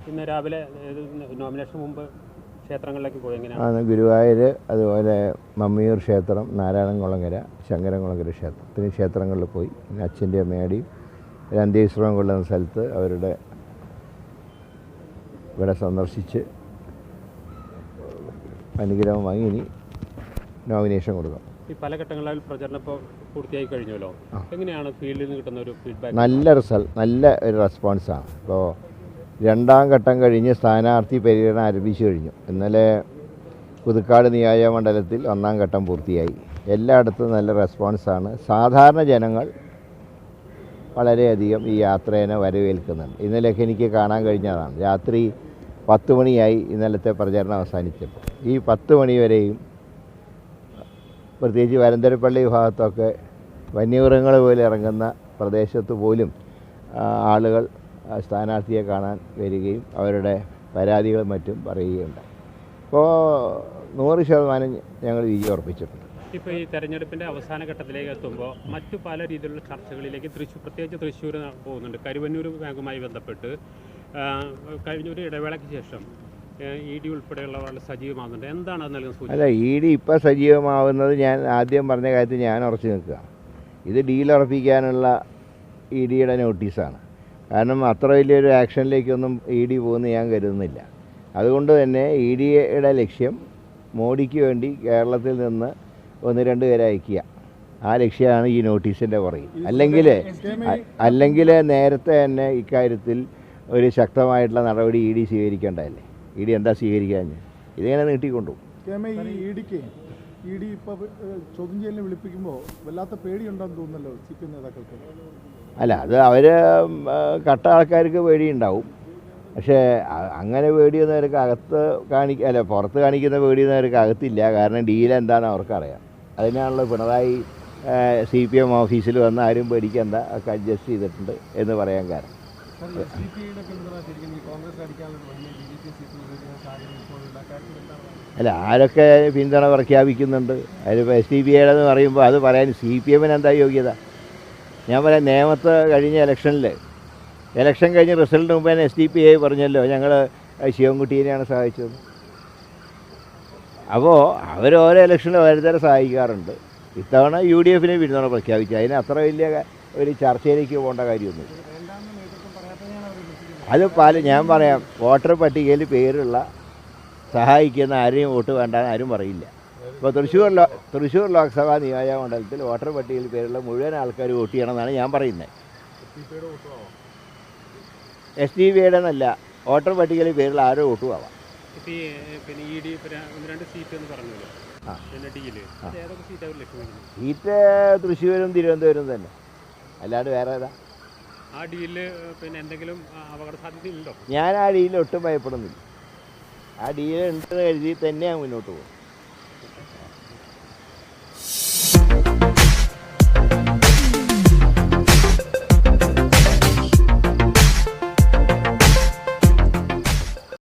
ഇന്ന് രാവിലെ നോമിനേഷൻ മുമ്പ് ക്ഷേത്രങ്ങളിലേക്ക് പോയി എങ്ങനെയാണ്? ഗുരുവായൂർ, അതുപോലെ മമ്മിയൂർ ക്ഷേത്രം, നാരായണൻകുളങ്ങര, ശങ്കരൻകുളങ്ങര ക്ഷേത്രങ്ങളിൽ പോയി. അച്ഛൻ്റെ അമ്മയുടെയും ഒരു അന്ത്യവിശ്രമം കൊള്ളുന്ന സ്ഥലത്ത് അവരുടെ ഇവിടെ സന്ദർശിച്ച് അനുഗ്രഹം വാങ്ങി ഇനി നോമിനേഷൻ കൊടുക്കാം. ഈ പല ഘട്ടങ്ങളിൽ പ്രചരണം ഇപ്പോൾ പൂർത്തിയായി കഴിഞ്ഞല്ലോ, എങ്ങനെയാണ് ഫീൽഡിൽ നിന്ന് കിട്ടുന്ന ഒരു ഫീഡ്ബാക്ക്? നല്ല ഒരു റെസ്പോൺസാണ്. ഇപ്പോൾ രണ്ടാം ഘട്ടം കഴിഞ്ഞ് സ്ഥാനാർത്ഥി പര്യടനം ആരംഭിച്ചു കഴിഞ്ഞു. ഇന്നലെ പുതുക്കാട് നിയോജകമണ്ഡലത്തിൽ ഒന്നാം ഘട്ടം പൂർത്തിയായി. എല്ലായിടത്തും നല്ല റെസ്പോൺസാണ്. സാധാരണ ജനങ്ങൾ വളരെയധികം ഈ യാത്രേനെ വരവേൽക്കുന്നുണ്ട്. ഇന്നലെയൊക്കെ എനിക്ക് കാണാൻ കഴിഞ്ഞതാണ്. രാത്രി 10 മണിയായി ഇന്നലത്തെ പ്രചരണം അവസാനിച്ചപ്പോൾ. ഈ 10 മണി വരെയും പ്രത്യേകിച്ച് വരന്തരപ്പള്ളി ഭാഗത്തൊക്കെ വന്യമൃഗങ്ങൾ പോലെ ഇറങ്ങുന്ന പ്രദേശത്ത് പോലും ആളുകൾ സ്ഥാനാർത്ഥിയെ കാണാൻ വരികയും അവരുടെ പരാതികളും മറ്റും പറയുകയുണ്ടായി. അപ്പോൾ 100% ഞങ്ങൾ വിജയം ഉറപ്പിച്ചിട്ടുണ്ട്. ഇപ്പോൾ ഈ തെരഞ്ഞെടുപ്പിൻ്റെ അവസാന ഘട്ടത്തിലേക്ക് എത്തുമ്പോൾ മറ്റു പല രീതിയിലുള്ള ചർച്ചകളിലേക്ക് പ്രത്യേകിച്ച് തൃശ്ശൂർ പോകുന്നുണ്ട്. കരുവന്നൂർ ബാങ്കുമായി ബന്ധപ്പെട്ട് കഴിഞ്ഞൊരു ഇടവേളയ്ക്ക് ശേഷം ED ഉൾപ്പെടെയുള്ളവർ സജീവമാകുന്നുണ്ട്. എന്താണ് അത് നൽകുന്ന സൂചന? അല്ല, ED ഇപ്പോൾ സജീവമാവുന്നത് ഞാൻ ആദ്യം പറഞ്ഞ കാര്യത്തിൽ ഞാൻ ഉറച്ചു നിൽക്കുക. ഇത് ഡീലുറപ്പിക്കാനുള്ള EDയുടെ നോട്ടീസാണ്. കാരണം അത്ര വലിയൊരു ആക്ഷനിലേക്കൊന്നും ED പോകുമെന്ന് ഞാൻ കരുതുന്നില്ല. അതുകൊണ്ട് തന്നെ EDയുടെ ലക്ഷ്യം മോഡിക്ക് വേണ്ടി കേരളത്തിൽ നിന്ന് 1-2 പേരെ അയക്കുക. ആ ലക്ഷ്യമാണ് ഈ നോട്ടീസിൻ്റെ പുറകിൽ. അല്ലെങ്കിൽ നേരത്തെ തന്നെ ഇക്കാര്യത്തിൽ ഒരു ശക്തമായിട്ടുള്ള നടപടി ED സ്വീകരിക്കേണ്ടതല്ലേ. ED എന്താ സ്വീകരിക്കാൻ? ഇതിങ്ങനെ നീട്ടിക്കൊണ്ടുപോകും. ED ഇപ്പോൾ ചോദ്യം ചെയ്യലിനെ വിളിപ്പിക്കുമ്പോൾ വല്ലാത്ത പേടിയുണ്ടെന്ന് തോന്നുന്നല്ലോ CPM നേതാക്കൾക്ക്. അല്ല, അത് അവർ കട്ട ആൾക്കാർക്ക് പേടിയുണ്ടാവും. പക്ഷേ അങ്ങനെ പേടിയൊന്നവർക്ക് അകത്ത് പുറത്ത് കാണിക്കുന്ന പേടിയൊന്നവർക്ക് അകത്തില്ല. കാരണം ഡീൽ എന്താണെന്ന് അവർക്കറിയാം. അതിനാണല്ലോ പിണറായി CPM ഓഫീസിൽ വന്ന് ആരും പേടിക്കേണ്ട, ഒക്കെ അഡ്ജസ്റ്റ് ചെയ്തിട്ടുണ്ട് എന്ന് പറയാൻ കാരണം. അല്ല, ആരൊക്കെ പിന്തുണ പ്രഖ്യാപിക്കുന്നുണ്ട്? അതിലിപ്പോൾ SDPI എന്ന് പറയുമ്പോൾ അത് പറയാൻ CPMന് എന്താ യോഗ്യത? ഞാൻ പറയാം, നേമത്ത് കഴിഞ്ഞ ഇലക്ഷൻ കഴിഞ്ഞ് റിസൾട്ടിന് മുമ്പ് തന്നെ SDPI പറഞ്ഞല്ലോ ഞങ്ങൾ ശിവൻകുട്ടീനെയാണ് സഹായിച്ചത്. അപ്പോൾ അവർ ഓരോ ഇലക്ഷനിൽ ഓരോരുത്തരെ സഹായിക്കാറുണ്ട്. ഇത്തവണ UDFനെ പിന്തുണ പ്രഖ്യാപിച്ചു. അതിന് അത്ര വലിയ ഒരു ചർച്ചയിലേക്ക് പോകേണ്ട കാര്യമൊന്നുമില്ല. അത് ഞാൻ പറയാം, വോട്ടർ പട്ടികയിൽ പേരുള്ള സഹായിക്കുന്ന ആരെയും വോട്ട് വേണ്ട ആരും പറയില്ല. ഇപ്പോൾ തൃശ്ശൂർ ലോക്സഭാ നിയോജകമണ്ഡലത്തിൽ വോട്ടർ പട്ടികയിൽ പേരുള്ള മുഴുവൻ ആൾക്കാർ വോട്ട് ചെയ്യണമെന്നാണ് ഞാൻ പറയുന്നത്. SDPIയുടെ എന്നല്ല, വോട്ടർ പട്ടികയിൽ പേരുള്ള ആരോ വോട്ടും ആവാം. സീറ്റ് തൃശ്ശൂരും തിരുവനന്തപുരം തന്നെ, അല്ലാണ്ട് വേറെ ഏതാ? ഞാൻ ആ ഡീലിൽ ഒട്ടും ഭയപ്പെടുന്നില്ല. ആ ഡീൽ ഉണ്ടെന്ന് കരുതി തന്നെയാണ് മുന്നോട്ട് പോകും.